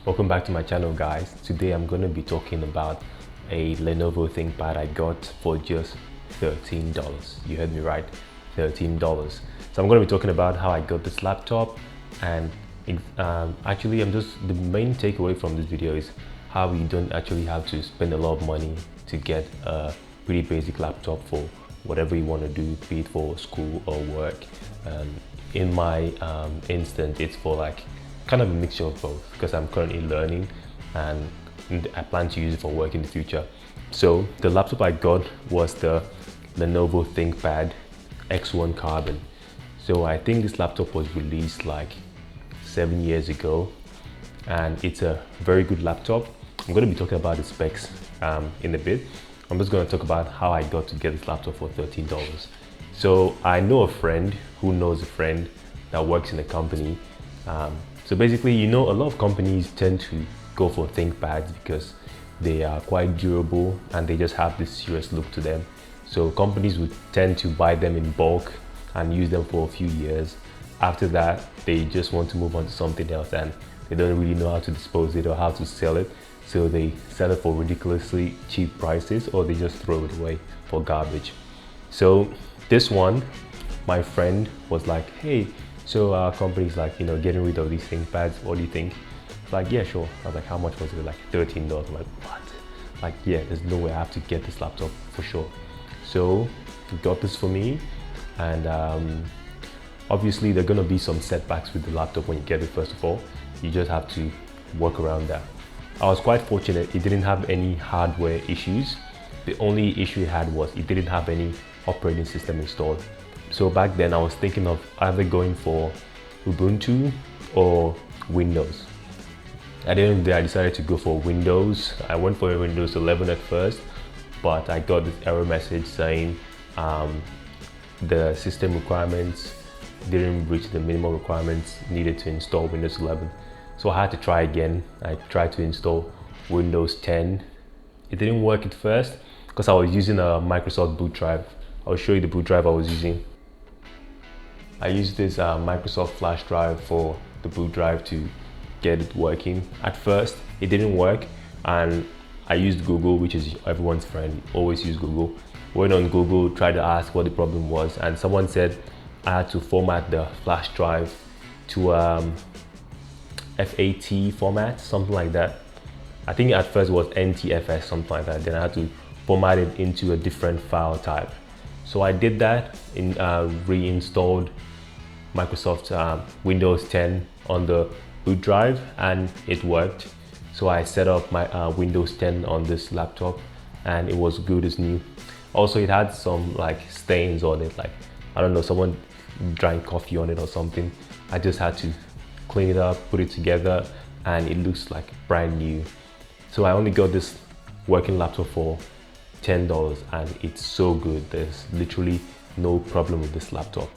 Welcome back to my channel, guys. Today I'm going to be talking about a Lenovo ThinkPad I got for just $13. You heard me right, $13. So I'm going to be talking about how I got this laptop, and actually the main takeaway from this video is how you don't actually have to spend a lot of money to get a pretty basic laptop for whatever you want to do, be it for school or work. In my instance, it's for like kind of a mixture of both, because I'm currently learning and I plan to use it for work in the future. So the laptop I got was the Lenovo ThinkPad X1 Carbon. So I think this laptop was released like 7 years ago, and it's a very good laptop. I'm going to be talking about the specs in a bit. I'm just going to talk about how I got to get this laptop for $13. So I know a friend who knows a friend that works in a company. So basically, a lot of companies tend to go for ThinkPads because they are quite durable and they just have this serious look to them. So companies would tend to buy them in bulk and use them for a few years. After that, they just want to move on to something else and they don't really know how to dispose it or how to sell it. So they sell it for ridiculously cheap prices, or they just throw it away for garbage. So this one, my friend was like, hey, so our company's like, getting rid of these ThinkPads. What do you think? It's like, yeah, sure. I was like, how much was it? Like $13. I'm like, what? Like, yeah, there's no way I have to get this laptop for sure. So he got this for me, and obviously there are gonna be some setbacks with the laptop when you get it. First of all, you just have to work around that. I was quite fortunate. It didn't have any hardware issues. The only issue it had was it didn't have any operating system installed. So back then I was thinking of either going for Ubuntu or Windows. At the end of the day, I decided to go for Windows. I went for a Windows 11 at first, but I got this error message saying the system requirements didn't reach the minimum requirements needed to install Windows 11. So I had to try again. I tried to install Windows 10. It didn't work at first because I was using a Microsoft boot drive. I'll show you the boot drive I was using. I used this Microsoft flash drive for the boot drive to get it working. At first, it didn't work, and I used Google, which is everyone's friend. Always use Google. Went on Google, tried to ask what the problem was, and someone said I had to format the flash drive to FAT format, something like that. I think at first it was NTFS, something like that. Then I had to format it into a different file type. So I did that, reinstalled Microsoft Windows 10 on the boot drive, and it worked. So I set up my Windows 10 on this laptop, and it was good as new. Also, it had some like stains on it, like I don't know, someone drank coffee on it or something. I just had to clean it up, put it together, and it looks like brand new. So I only got this working laptop for $10, and it's so good. There's literally no problem with this laptop.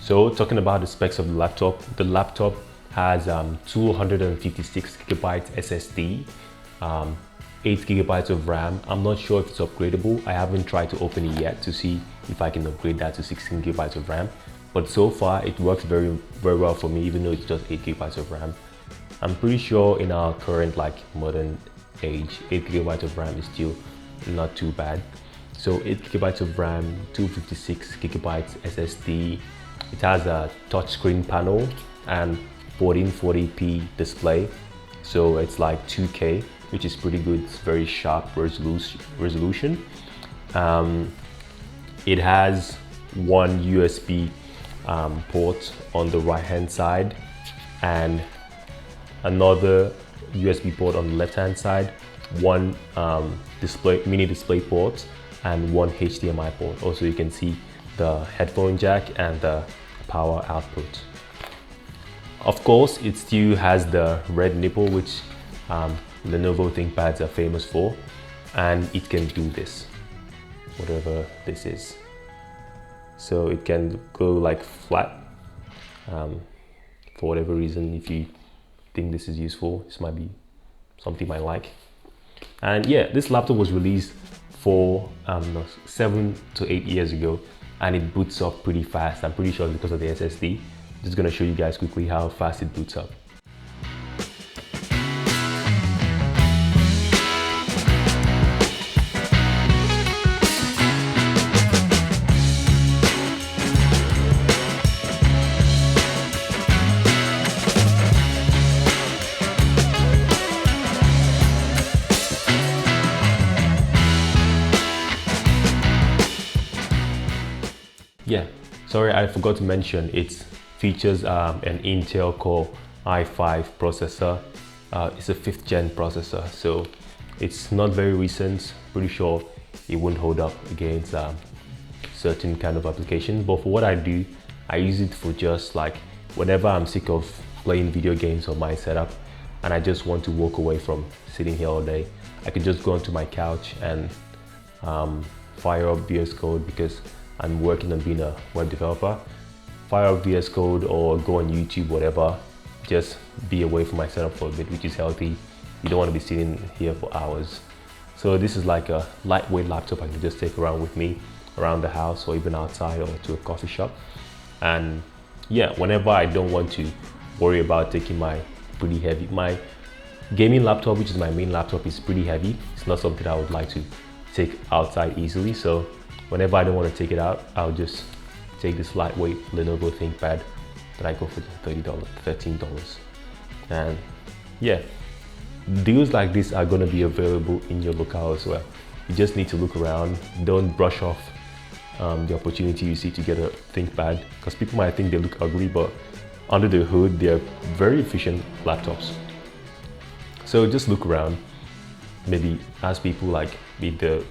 So talking about the specs of the laptop has 256 gigabytes SSD, 8 gigabytes of RAM. I'm not sure if it's upgradable. I haven't tried to open it yet to see if I can upgrade that to 16 gigabytes of RAM. But so far it works very, very well for me, even though it's just 8 gigabytes of RAM. I'm pretty sure in our current modern age, 8 gigabytes of RAM is still not too bad. So 8 gigabytes of RAM, 256 gigabytes SSD. It has a touchscreen panel and 1440p display. So it's like 2K, which is pretty good. It's very sharp resolution. It has one USB port on the right hand side and another USB port on the left hand side, one mini display port and one HDMI port. Also, you can see the headphone jack and the power output. Of course, it still has the red nipple, which Lenovo ThinkPads are famous for, and it can do this, whatever this is. So it can go like flat. For whatever reason, if you think this is useful, this might be something you might like. And yeah, this laptop was released for 7 to 8 years ago, and it boots up pretty fast. I'm pretty sure it's because of the SSD. Just gonna show you guys quickly how fast it boots up. Sorry, I forgot to mention it features an Intel Core i5 processor. It's a 5th gen processor, so it's not very recent. Pretty sure it won't hold up against certain kind of applications, but for what I do, I use it for just like whenever I'm sick of playing video games on my setup and I just want to walk away from sitting here all day. I could just go onto my couch and fire up VS Code, because I'm working on being a web developer. Fire up VS Code or go on YouTube, whatever. Just be away from my setup for a bit, which is healthy. You don't want to be sitting here for hours. So this is like a lightweight laptop I can just take around with me around the house or even outside or to a coffee shop. And yeah, whenever I don't want to worry about taking my gaming laptop, which is my main laptop, is pretty heavy. It's not something I would like to take outside easily. So whenever I don't want to take it out, I'll just take this lightweight Lenovo ThinkPad that I got for $13. And yeah, deals like this are going to be available in your locale as well. You just need to look around. Don't brush off the opportunity you see to get a ThinkPad, because people might think they look ugly, but under the hood, they're very efficient laptops. So just look around, maybe ask people like if they're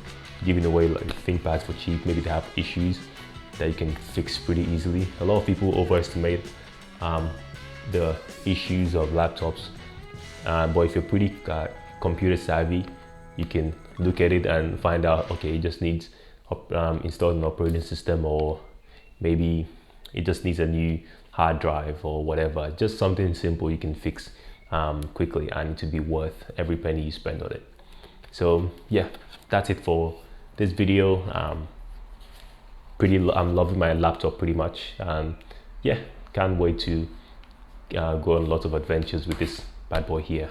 giving away like ThinkPads for cheap, maybe they have issues that you can fix pretty easily. A lot of people overestimate the issues of laptops, but if you're pretty computer savvy, you can look at it and find out, okay, it just needs install an operating system, or maybe it just needs a new hard drive or whatever. Just something simple you can fix quickly, and to be worth every penny you spend on it. So yeah, that's it for this video. I'm loving my laptop pretty much, and yeah, can't wait to go on lots of adventures with this bad boy here.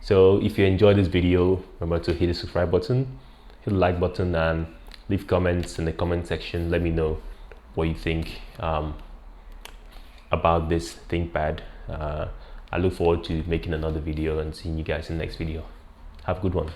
So if you enjoyed this video, remember to hit the subscribe button, hit the like button, and leave comments in the comment section. Let me know what you think about this ThinkPad. I look forward to making another video and seeing you guys in the next video. Have a good one.